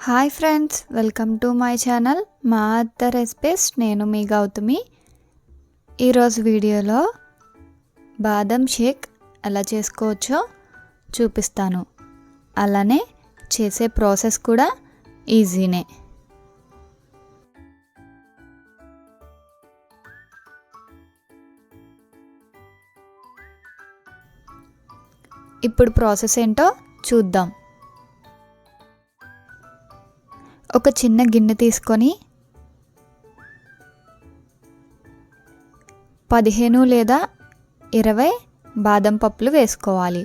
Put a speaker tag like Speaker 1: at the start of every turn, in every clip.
Speaker 1: Hi friends, welcome to my channel మా అత్త recipes. నేను మీ గౌతమి. ఈరోజు వీడియోలో బాదం షేక్ ఎలా చేసుకోవచ్చో చూపిస్తాను. అలానే చేసే ప్రాసెస్ కూడా ఈజీనే. ఇప్పుడు ప్రాసెస్ ఏంటో చూద్దాం. ఒక చిన్న గిన్నె తీసుకొని 15 లేదా 20 బాదం పప్పులు వేసుకోవాలి.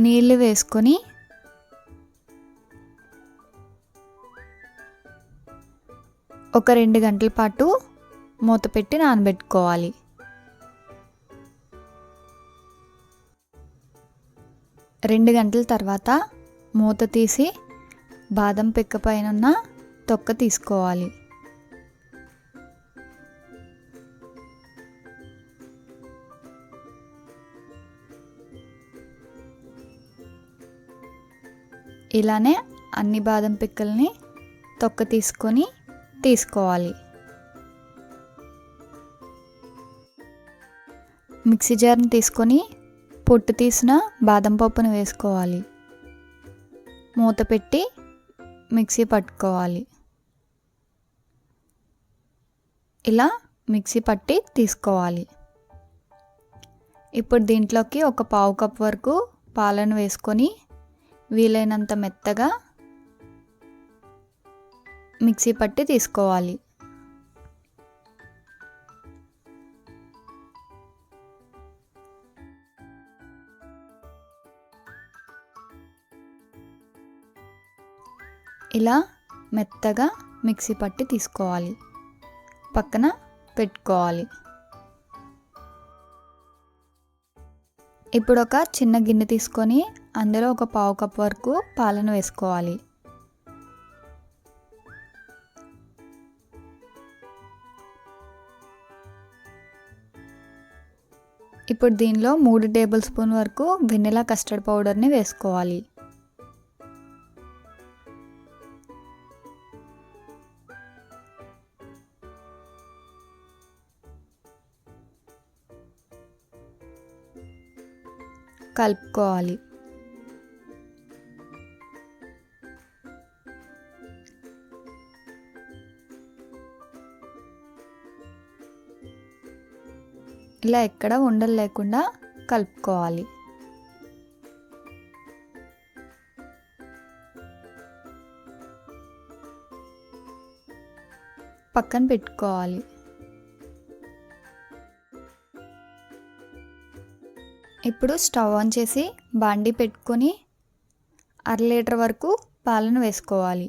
Speaker 1: నీళ్ళు వేసుకొని ఒక 2 గంటల పాటు మూత పెట్టి నానబెట్టుకోవాలి. 2 గంటల తర్వాత మూత తీసి బాదం పిక్క పైన ఉన్న తొక్క తీసుకోవాలి. ఇలానే అన్ని బాదం పిక్కల్ని తొక్క తీసుకోవాలి. మిక్సీ జార్ని తీసుకొని పొట్టు తీసిన బాదం పప్పును వేసుకోవాలి. మూత పెట్టి మిక్సీ పట్టుకోవాలి. ఇలా మిక్సీ పట్టి తీసుకోవాలి. ఇప్పుడు దీంట్లోకి ఒక పావు కప్ వరకు పాలను వేసుకొని వీలైనంత మెత్తగా మిక్సీ పట్టి తీసుకోవాలి. ఇలా మెత్తగా మిక్సీ పట్టి తీసుకోవాలి. పక్కన పెట్టుకోవాలి. ఇప్పుడు ఒక చిన్న గిన్నె తీసుకొని అందులో ఒక పావు కప్ వరకు పాలను వేసుకోవాలి. ఇప్పుడు దీనిలో 3 టేబుల్ స్పూన్ వరకు వెనిలా కస్టర్డ్ పౌడర్ని వేసుకోవాలి. కలుపుకోవాలి. ఇలా ఎక్కడ ఉండలు లేకుండా కలుపుకోవాలి. పక్కన పెట్టుకోవాలి. ఇప్పుడు స్టవ్ ఆన్ చేసి బాండీ పెట్టుకొని 1/2 లీటర్ వరకు పాలను వేసుకోవాలి.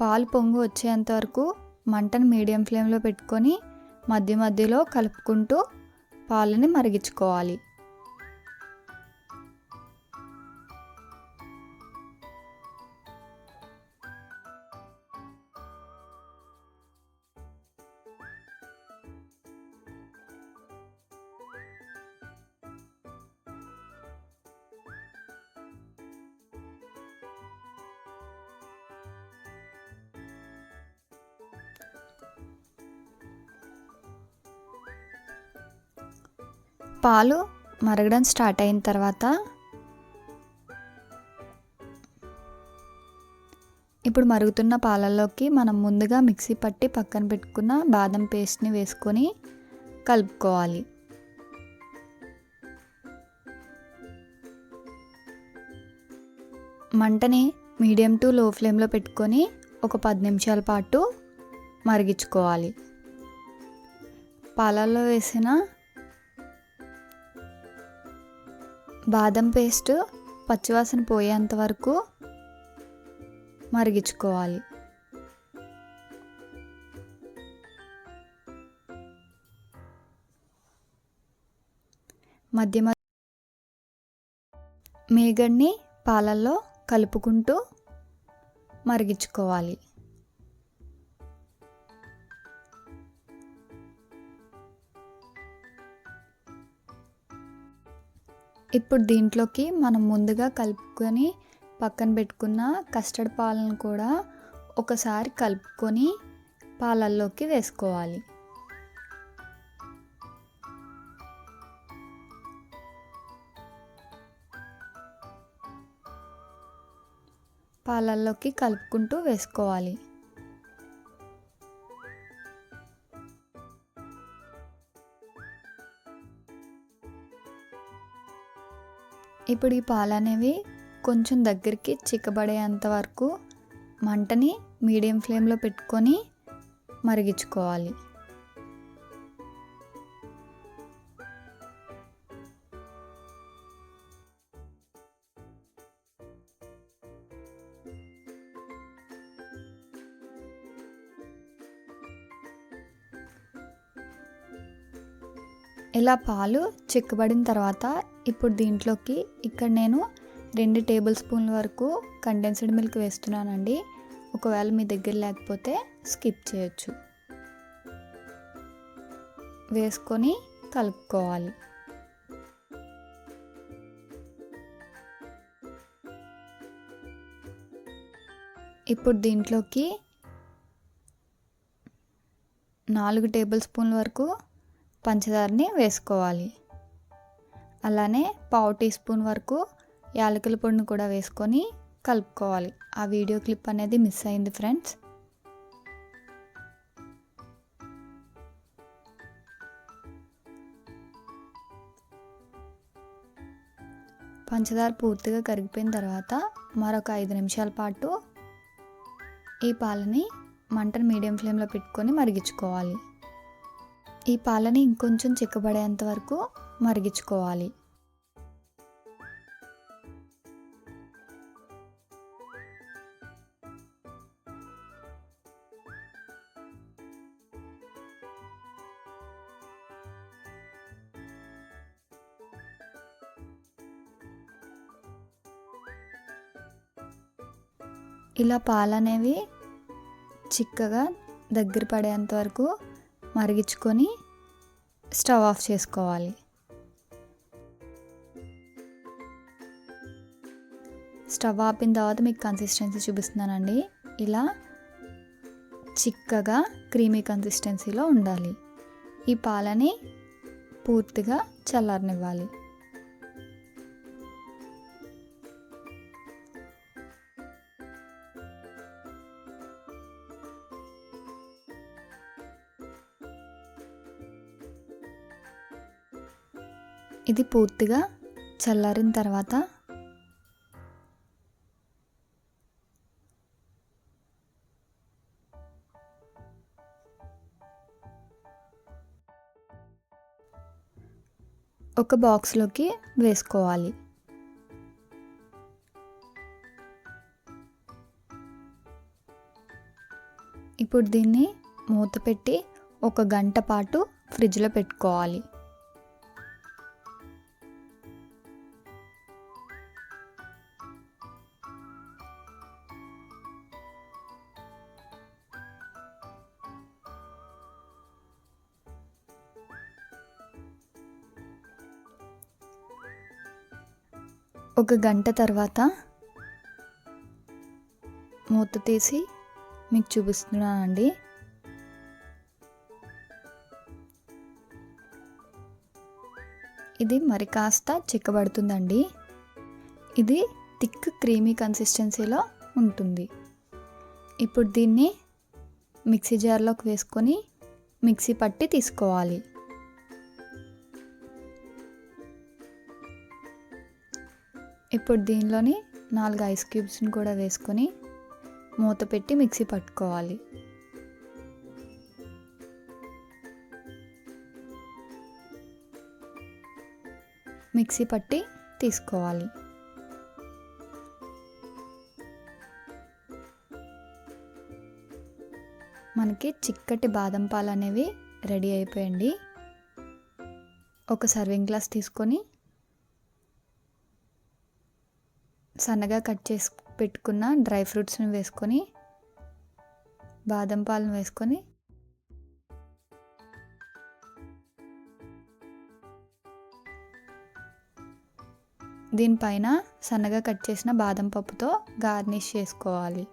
Speaker 1: పాలు పొంగు వచ్చేంత వరకు మంటను మీడియం ఫ్లేమ్లో పెట్టుకొని మధ్య మధ్యలో కలుపుకుంటూ పాలని మరిగించుకోవాలి. పాలు మరగడం స్టార్ట్ అయిన తర్వాత ఇప్పుడు మరుగుతున్న పాలల్లోకి మనం ముందుగా మిక్సీ పట్టి పక్కన పెట్టుకున్న బాదం పేస్ట్ని వేసుకొని కలుపుకోవాలి. మంటని మీడియం టు లో ఫ్లేమ్లో పెట్టుకొని ఒక 10 నిమిషాల పాటు మరిగించుకోవాలి. పాలల్లో వేసిన బాదం పేస్ట్ పచ్చివాసన పోయేంత వరకు మరిగించుకోవాలి. మధ్య మీగడ్ని పాలల్లో కలుపుకుంటూ మరిగించుకోవాలి. ఇప్పుడు దీంట్లోకి మనం ముందుగా కలుపుకొని పక్కన పెట్టుకున్న కస్టర్డ్ పాలను కూడా ఒకసారి కలుపుకొని పాలల్లోకి వేసుకోవాలి. పాలల్లోకి కలుపుకుంటూ వేసుకోవాలి. ఇప్పుడు ఈ పాలు అనేవి కొంచెం దగ్గరికి చిక్కబడేంత వరకు మంటని మీడియం ఫ్లేమ్లో పెట్టుకొని మరిగించుకోవాలి. ఇలా పాలు చిక్కబడిన తర్వాత ఇప్పుడు దీంట్లోకి ఇక్కడ నేను 2 టేబుల్ స్పూన్ల వరకు కండెన్స్డ్ మిల్క్ వేస్తున్నానండి. ఒకవేళ మీ దగ్గర లేకపోతే స్కిప్ చేయొచ్చు. వేసుకొని కలుపుకోవాలి. ఇప్పుడు దీంట్లోకి 4 టేబుల్ స్పూన్ల వరకు పంచదారని వేసుకోవాలి. అలానే 1/2 టీ స్పూన్ వరకు యాలకుల పొడిని కూడా వేసుకొని కలుపుకోవాలి. ఆ వీడియో క్లిప్ అనేది మిస్ అయింది ఫ్రెండ్స్. పంచదార పూర్తిగా కరిగిపోయిన తర్వాత మరొక 5 నిమిషాల పాటు ఈ పాలని మంటను మీడియం ఫ్లేమ్లో పెట్టుకొని మరిగించుకోవాలి. ఈ పాలని ఇంకొంచెం చిక్కబడేంత వరకు మరిగించుకోవాలి. ఇలా పాలు అనేవి చిక్కగా దగ్గర పడేంత వరకు మరిగించుకొని స్టవ్ ఆఫ్ చేసుకోవాలి. స్టవ్ ఆపిన తర్వాత మీకు కన్సిస్టెన్సీ చూపిస్తున్నానండి. ఇలా చిక్కగా క్రీమీ కన్సిస్టెన్సీలో ఉండాలి. ఈ పాలని పూర్తిగా చల్లారనివ్వాలి. ఇది పూర్తిగా చల్లారిన తర్వాత ఒక బాక్స్లోకి వేసుకోవాలి. ఇప్పుడు దీన్ని మూత పెట్టి 1 గంట పాటు ఫ్రిడ్జ్లో పెట్టుకోవాలి. ఒక గంట తర్వాత మూత తీసి మీకు చూపిస్తున్నానండి. ఇది మరి కాస్త చిక్కబడుతుందండి. ఇది థిక్ క్రీమీ కన్సిస్టెన్సీలో ఉంటుంది. ఇప్పుడు దీన్ని మిక్సీ జార్లోకి వేసుకొని మిక్సీ పట్టి తీసుకోవాలి. ఇప్పుడు దీనిలోని 4 ఐస్ క్యూబ్స్ని కూడా వేసుకొని మూత పెట్టి మిక్సీ పట్టుకోవాలి. మిక్సీ పట్టి తీసుకోవాలి. మనకి చిక్కటి బాదం పాలు అనేవి రెడీ అయిపోయండి. ఒక సర్వింగ్ గ్లాస్ తీసుకొని సన్నగా కట్ చేసి పెట్టుకున్న డ్రై ఫ్రూట్స్ని వేసుకొని బాదం పాలను వేసుకొని దీనిపైన సన్నగా కట్ చేసిన బాదం పప్పుతో గార్నిష్ చేసుకోవాలి.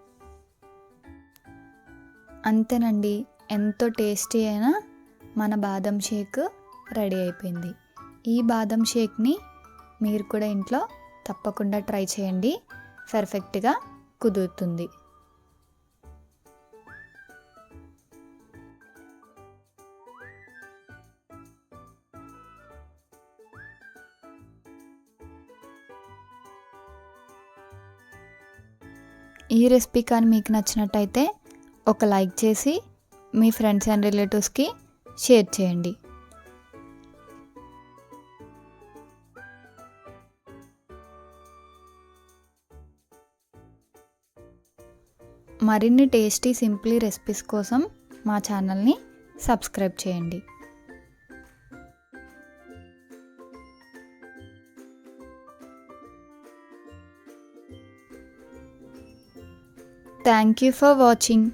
Speaker 1: అంతేనండి, ఎంతో టేస్టీ అయిన మన బాదం షేక్ రెడీ అయిపోయింది. ఈ బాదం షేక్ని మీరు కూడా ఇంట్లో తప్పకుండా ట్రై చేయండి, పర్ఫెక్ట్గా కుదురుతుంది. ఈ రెసిపీ కానీ మీకు నచ్చినట్టయితే ఒక లైక్ చేసి మీ ఫ్రెండ్స్ అండ్ రిలేటివ్స్కి షేర్ చేయండి. మరిన్ని టేస్టీ సింప్లీ రెసిపీస్ కోసం మా ఛానల్ని సబ్స్క్రైబ్ చేయండి. Thank you for watching.